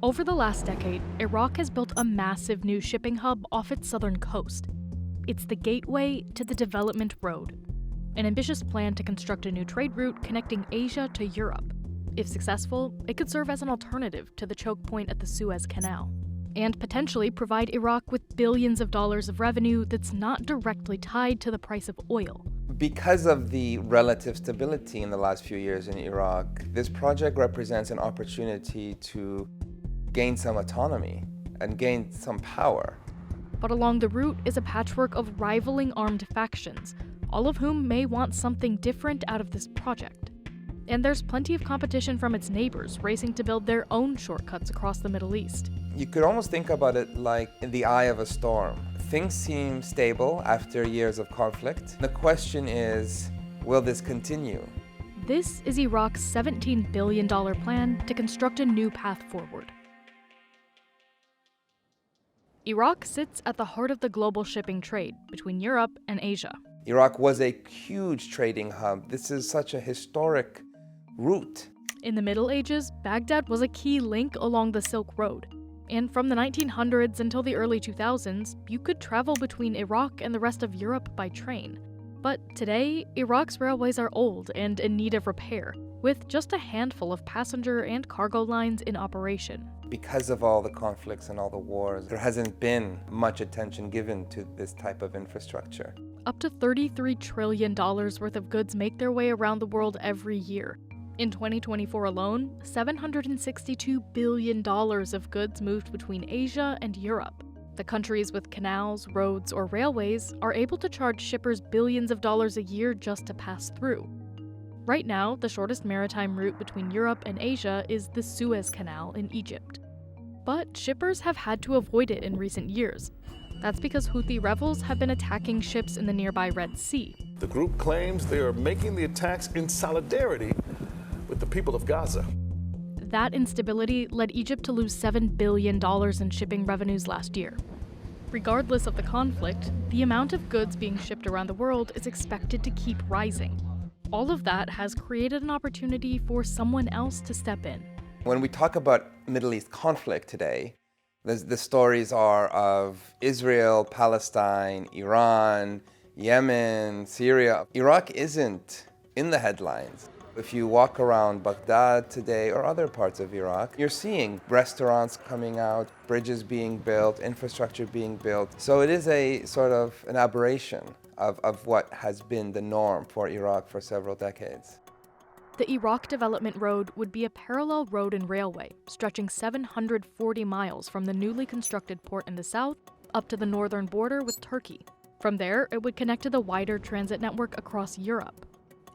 Over the last decade, Iraq has built a massive new shipping hub off its southern coast. It's the gateway to the Development Road, an ambitious plan to construct a new trade route connecting Asia to Europe. If successful, it could serve as an alternative to the choke point at the Suez Canal, and potentially provide Iraq with billions of dollars of revenue that's not directly tied to the price of oil. Because of the relative stability in the last few years in Iraq, this project represents an opportunity to gain some autonomy and gain some power. But along the route is a patchwork of rivaling armed factions, all of whom may want something different out of this project. And there's plenty of competition from its neighbors racing to build their own shortcuts across the Middle East. You could almost think about it like in the eye of a storm. Things seem stable after years of conflict. The question is, will this continue? This is Iraq's $17 billion plan to construct a new path forward. Iraq sits at the heart of the global shipping trade between Europe and Asia. Iraq was a huge trading hub. This is such a historic route. In the Middle Ages, Baghdad was a key link along the Silk Road. And from the 1900s until the early 2000s, you could travel between Iraq and the rest of Europe by train. But today, Iraq's railways are old and in need of repair, with just a handful of passenger and cargo lines in operation. Because of all the conflicts and all the wars, there hasn't been much attention given to this type of infrastructure. Up to $33 trillion worth of goods make their way around the world every year. In 2024 alone, $762 billion of goods moved between Asia and Europe. The countries with canals, roads, or railways are able to charge shippers billions of dollars a year just to pass through. Right now, the shortest maritime route between Europe and Asia is the Suez Canal in Egypt. But shippers have had to avoid it in recent years. That's because Houthi rebels have been attacking ships in the nearby Red Sea. The group claims they are making the attacks in solidarity with the people of Gaza. That instability led Egypt to lose $7 billion in shipping revenues last year. Regardless of the conflict, the amount of goods being shipped around the world is expected to keep rising. All of that has created an opportunity for someone else to step in. When we talk about Middle East conflict today, the stories are of Israel, Palestine, Iran, Yemen, Syria. Iraq isn't in the headlines. If you walk around Baghdad today or other parts of Iraq, you're seeing restaurants coming out, bridges being built, infrastructure being built. So it is a sort of an aberration of what has been the norm for Iraq for several decades. The Iraq Development Road would be a parallel road and railway, stretching 740 miles from the newly constructed port in the south up to the northern border with Turkey. From there, it would connect to the wider transit network across Europe.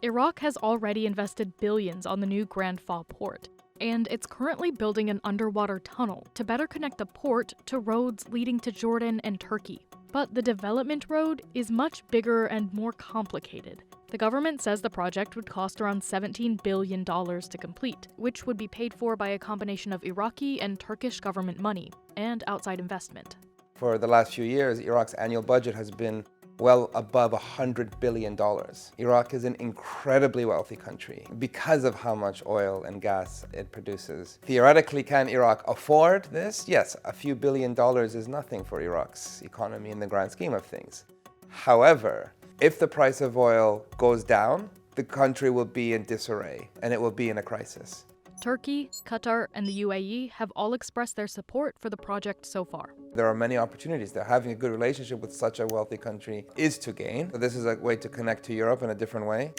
Iraq has already invested billions on the new Grand Fa port, and it's currently building an underwater tunnel to better connect the port to roads leading to Jordan and Turkey. But the development road is much bigger and more complicated. The government says the project would cost around $17 billion to complete, which would be paid for by a combination of Iraqi and Turkish government money and outside investment. For the last few years, Iraq's annual budget has been well above $100 billion. Iraq is an incredibly wealthy country because of how much oil and gas it produces. Theoretically, can Iraq afford this? Yes, a few $billion is nothing for Iraq's economy in the grand scheme of things. However, if the price of oil goes down, the country will be in disarray and it will be in a crisis. Turkey, Qatar, and the UAE have all expressed their support for the project so far. There are many opportunities there. Having a good relationship with such a wealthy country is to gain. This is a way to connect to Europe in a different way.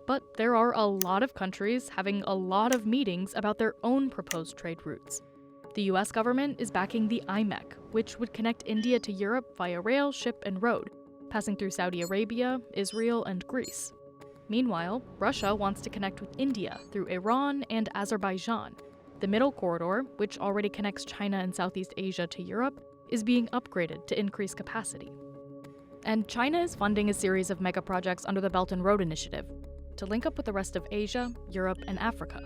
But there are a lot of countries having a lot of meetings about their own proposed trade routes. The US government is backing the IMEC, which would connect India to Europe via rail, ship, and road, passing through Saudi Arabia, Israel, and Greece. Meanwhile, Russia wants to connect with India through Iran and Azerbaijan. The Middle Corridor, which already connects China and Southeast Asia to Europe, is being upgraded to increase capacity. And China is funding a series of megaprojects under the Belt and Road Initiative to link up with the rest of Asia, Europe, and Africa.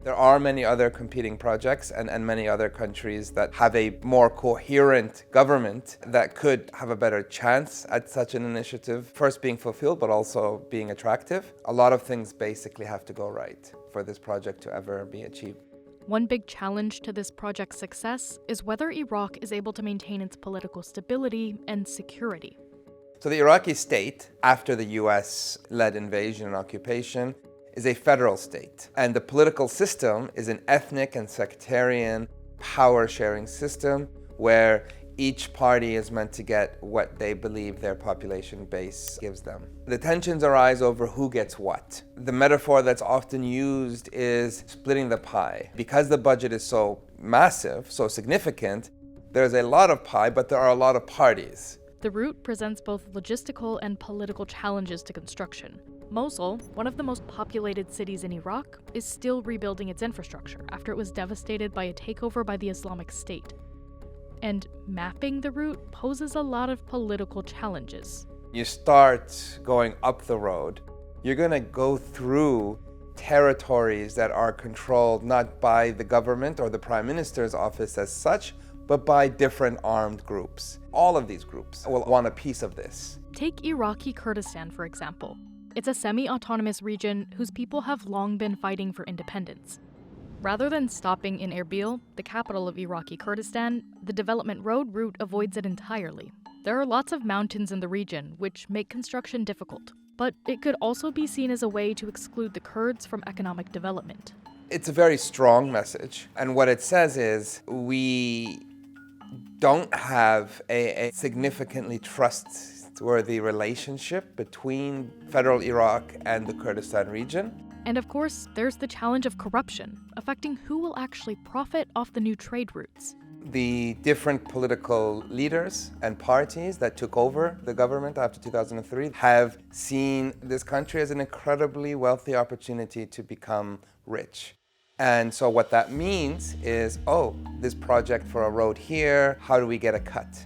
There are many other competing projects and many other countries that have a more coherent government that could have a better chance at such an initiative, first being fulfilled, but also being attractive. A lot of things basically have to go right for this project to ever be achieved. One big challenge to this project's success is whether Iraq is able to maintain its political stability and security. So the Iraqi state, after the US-led invasion and occupation, is a federal state. And the political system is an ethnic and sectarian power-sharing system where each party is meant to get what they believe their population base gives them. The tensions arise over who gets what. The metaphor that's often used is splitting the pie. Because the budget is so massive, so significant, there's a lot of pie, but there are a lot of parties. The route presents both logistical and political challenges to construction. Mosul, one of the most populated cities in Iraq, is still rebuilding its infrastructure after it was devastated by a takeover by the Islamic State. And mapping the route poses a lot of political challenges. You start going up the road, you're going to go through territories that are controlled not by the government or the Prime Minister's office as such, but by different armed groups. All of these groups will want a piece of this. Take Iraqi Kurdistan, for example. It's a semi-autonomous region whose people have long been fighting for independence. Rather than stopping in Erbil, the capital of Iraqi Kurdistan, the development road route avoids it entirely. There are lots of mountains in the region, which make construction difficult. But it could also be seen as a way to exclude the Kurds from economic development. It's a very strong message. And what it says is we don't have a significantly trustworthy relationship between federal Iraq and the Kurdistan region. And of course, there's the challenge of corruption, affecting who will actually profit off the new trade routes. The different political leaders and parties that took over the government after 2003 have seen this country as an incredibly wealthy opportunity to become rich. And so what that means is, this project for a road here, how do we get a cut?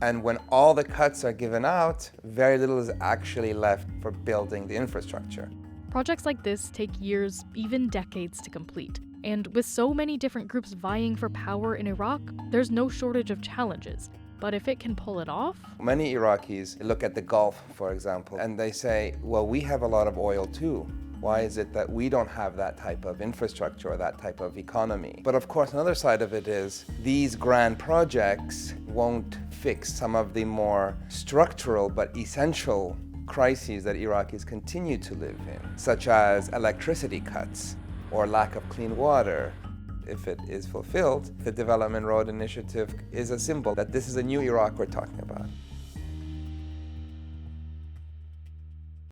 And when all the cuts are given out, very little is actually left for building the infrastructure. Projects like this take years, even decades to complete. And with so many different groups vying for power in Iraq, there's no shortage of challenges. But if it can pull it off... Many Iraqis look at the Gulf, for example, and they say, well, we have a lot of oil too. Why is it that we don't have that type of infrastructure or that type of economy? But of course, another side of it is these grand projects won't fix some of the more structural but essential crises that Iraqis continue to live in, such as electricity cuts or lack of clean water. If it is fulfilled, the Development Road Initiative is a symbol that this is a new Iraq we're talking about.